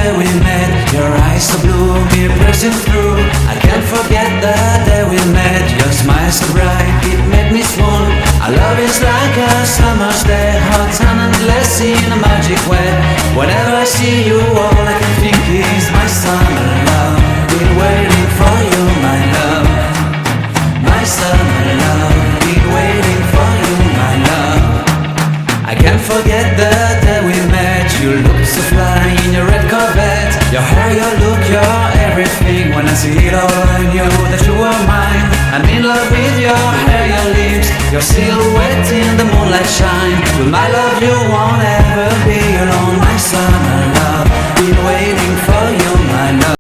day we met. Your eyes so blue, me piercing through. I can't forget the day we met. Your smile so bright, it made me swoon. Our love is like a summer's day, hot and endless in a magic way. Whenever I see you, all I can think is my summer love. Been waiting for you, my love. My summer love. Been waiting for you, my love. I can't forget the day we met. You look so fly in your red Corvette. Your hair, your look, your everything. When I see it all, I knew that you were mine. I'm in love with your hair, your lips, your silhouette in the moonlight shine. With my love you won't ever be alone. My summer